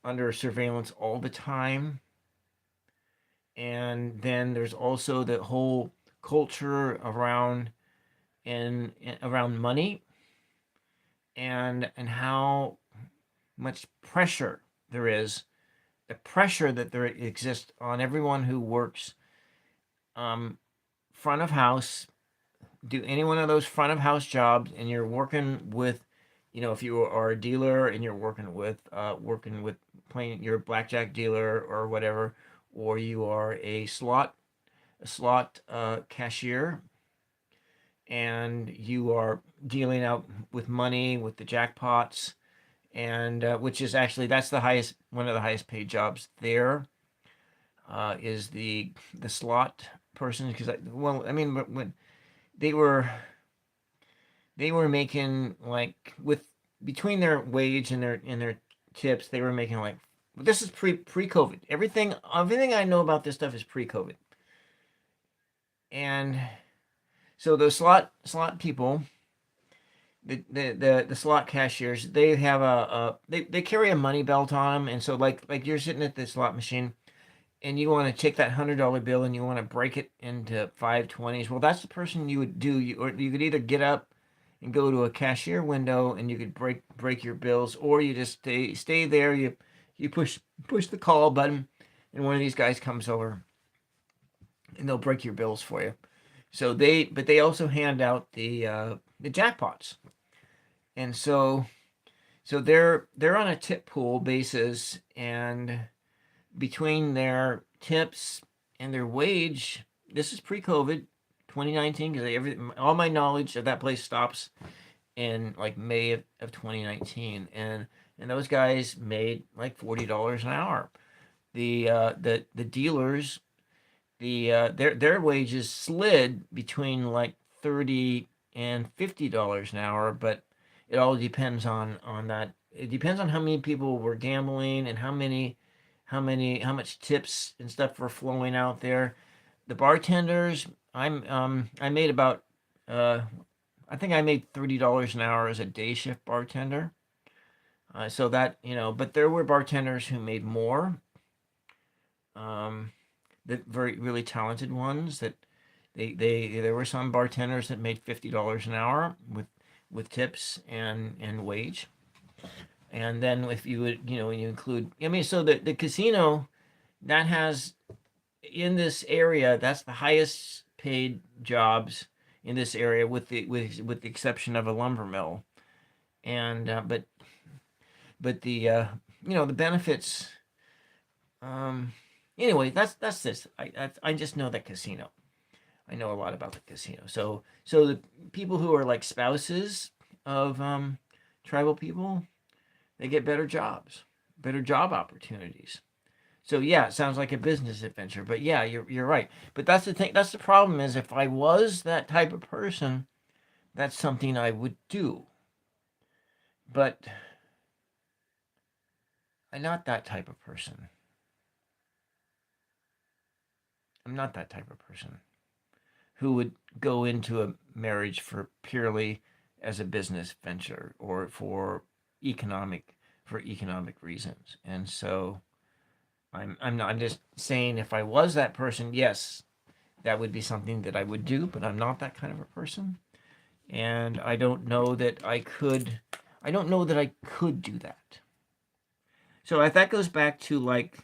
under surveillance all the time. And then there's also the whole culture around money, and how much pressure there is, the pressure that there exists on everyone who works um, front of house, do any one of those front of house jobs, and you're working with, if you are a dealer and you're working with playing, you're a blackjack dealer or whatever, or you are a slot cashier, and you are dealing out with money with the jackpots, and which is actually, that's one of the highest paid jobs there, is the slot person. Because I mean, when they were they were making, like, with between their wage and their tips, they were making like, this is pre-COVID. Everything I know about this stuff is pre-COVID. And so those slot people, the slot cashiers, they have they carry a money belt on them. And so, like you're sitting at the slot machine, and you want to take that $100 bill and you want to break it into 520s. Well, that's the person you would do. Or you could either get up and go to a cashier window, and you could break your bills, or you just stay there. You push the call button, and one of these guys comes over, and they'll break your bills for you. But they also hand out the jackpots, and so they're on a tip pool basis, and between their tips and their wage, this is pre-COVID, 2019, because all my knowledge of that place stops in like May of 2019, and those guys made like $40 an hour. The dealers, their wages slid between like 30 and $50 an hour, but it all depends on that. It depends on how many people were gambling and how much tips and stuff were flowing out there. The bartenders, I made about I think I made $30 an hour as a day shift bartender. So that, but there were bartenders who made more. The very really talented ones that there were some bartenders that made $50 an hour with tips and wage. And then if you would, when you include, so the casino that has in this area, that's the highest paid jobs in this area, with the exception of a lumber mill. And but the benefits. Anyway, that's this. I just know that casino. I know a lot about the casino. So the people who are like spouses of tribal people, they get better jobs, better job opportunities. So yeah, it sounds like a business adventure, but yeah, you're right. But that's the thing. That's the problem, is if I was that type of person, that's something I would do. But I'm not that type of person. I'm not that type of person who would go into a marriage for purely as a business venture or for economic reasons. And so I'm just saying, if I was that person, yes, that would be something that I would do, but I'm not that kind of a person. And I don't know that I could do that. So if that goes back to like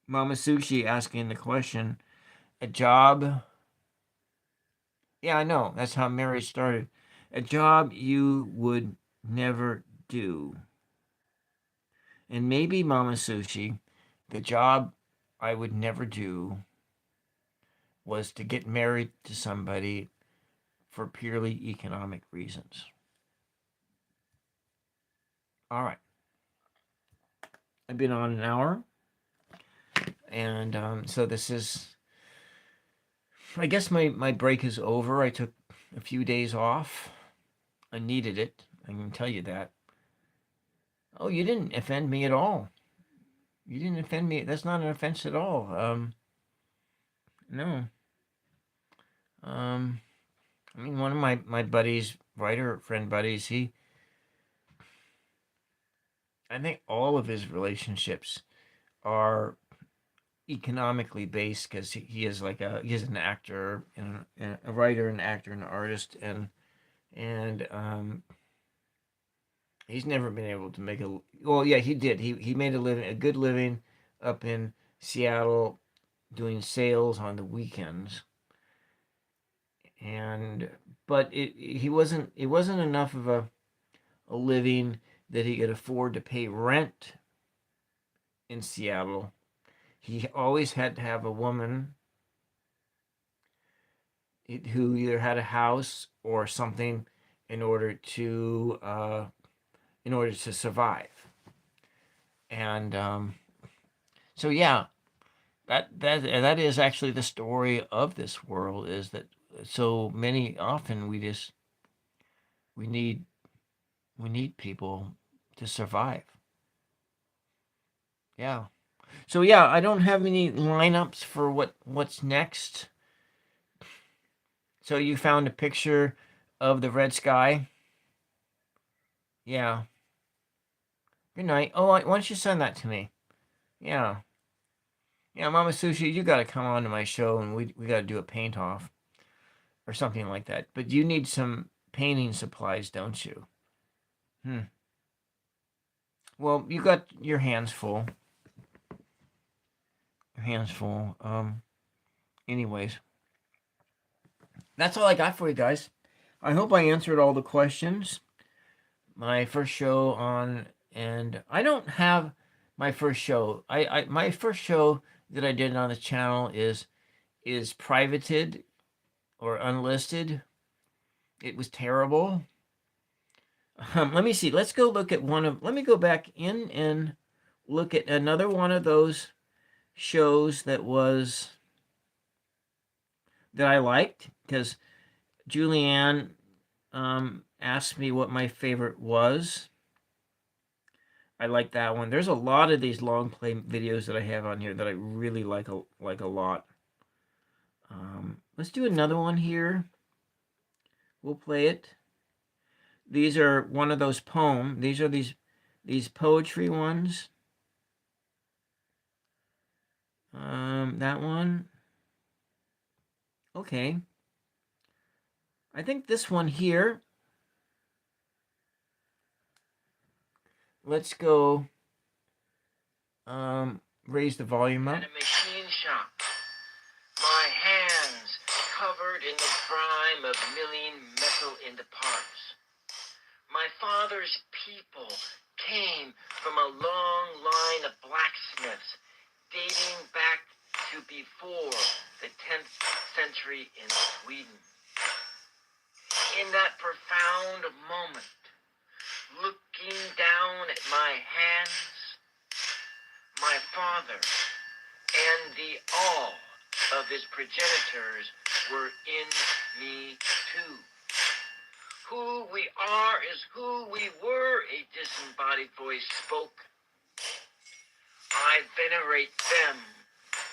Mama Sushi asking the question, a job. Yeah, I know. That's how marriage started. A job you would never do. And maybe, Mama Sushi, the job I would never do was to get married to somebody for purely economic reasons. All right. I've been on an hour. And so this is, I guess my break is over. I took a few days off. I needed it. I can tell you that. Oh, you didn't offend me at all. You didn't offend me. That's not an offense at all. No. I mean, one of my buddies, writer friend buddies, I think all of his relationships are economically based, because he is he's an actor and a writer, an actor, an artist, and he's never been able to make a, well, yeah, he did. He made a good living up in Seattle doing sales on the weekends. But it wasn't enough of a living that he could afford to pay rent in Seattle. He always had to have a woman who either had a house or something in order to survive. And so yeah, that is actually the story of this world, is that so many often we need people to survive. Yeah. So yeah, I don't have any lineups for what's next. So you found a picture of the red sky? Yeah. Good night. Oh, why don't you send that to me? Yeah. Yeah, Mama Sushi, you got to come on to my show, and we got to do a paint off or something like that. But you need some painting supplies, don't you? Well, you got your hands full. Your hands full. Anyways, that's all I got for you guys. I hope I answered all the questions. My first show on, and I don't have my first show. My first show that I did on the channel is privated or unlisted. It was terrible. Let me see. Let's go look at let me go back in and look at another one of those shows that I liked, because Julianne asked me what my favorite was. I like that one. There's a lot of these long play videos that I have on here that I really like a lot. Let's do another one here. We'll play it. These are one of those poems. These are these poetry ones. That one. Okay. I think this one here. Let's go. Raise the volume up. At a machine shop, my hands covered in the grime of milling metal into parts. My father's people came from a long line of blacksmiths dating back to before the 10th century in Sweden. In that profound moment, looking down at my hands, my father and the awe of his progenitors were in me too. Who we are is who we were, a disembodied voice spoke. I venerate them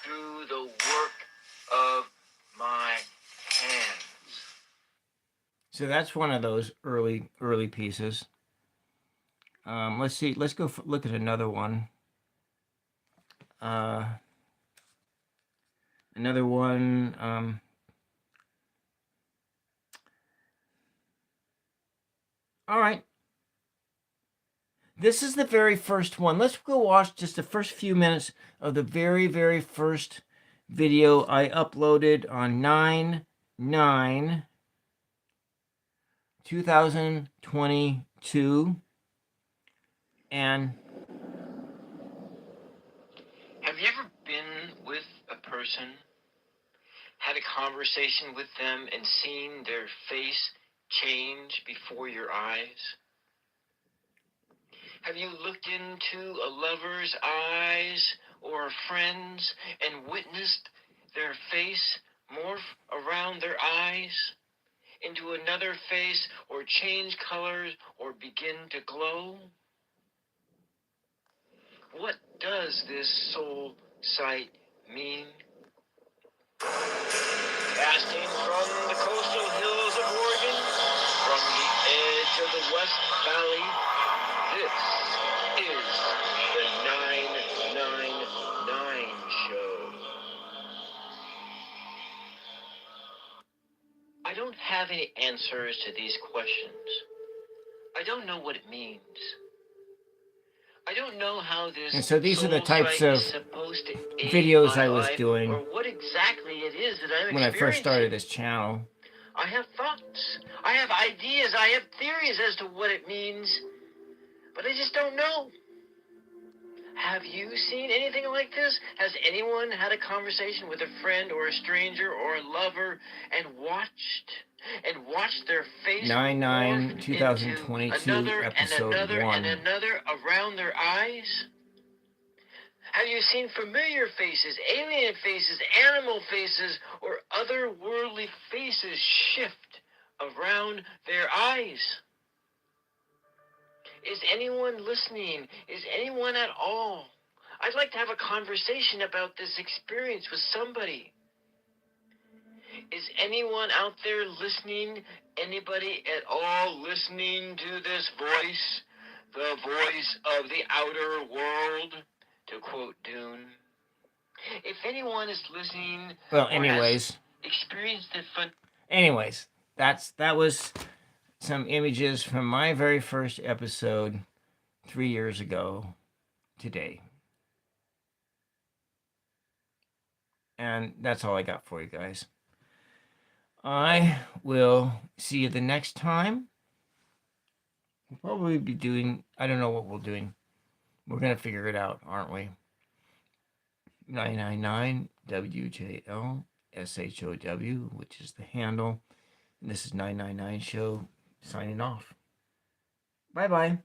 through the work of my hands. So that's one of those early pieces. Let's see. Let's go look at another one. Another one. All right. This is the very first one. Let's go watch just the first few minutes of the very first video I uploaded on 9/9/2022. And have you ever been with a person, had a conversation with them, and seen their face change before your eyes? Have you looked into a lover's eyes or a friend's and witnessed their face morph around their eyes into another face, or change colors, or begin to glow? What does this soul sight mean? Casting from the coastal hills of Oregon, from the edge of the West Valley, this is the 999 Show. I don't have any answers to these questions. I don't know what it means. I don't know how this. And so these are the types of videos I was doing, or what exactly it is that I'm when I first started this channel. I have thoughts. I have ideas. I have theories as to what it means, but I just don't know. Have you seen anything like this? Has anyone had a conversation with a friend or a stranger or a lover and watched their face 9/9/2022 episode another 1. and another around their eyes? Have you seen familiar faces, alien faces, animal faces, or otherworldly faces shift around their eyes? Is anyone listening? Is anyone at all? I'd like to have a conversation about this experience with somebody. Is anyone out there listening? Anybody at all listening to this voice? The voice of the outer world, to quote Dune. If anyone is listening, well, anyways, experienced it fun. Anyways, that was some images from my very first episode 3 years ago today. And that's all I got for you guys. I will see you the next time. We'll probably be doing, I don't know what we're doing. We're going to figure it out, aren't we? 999 WJL-SHOW, which is the handle. And this is 999 Show signing off. Bye-bye.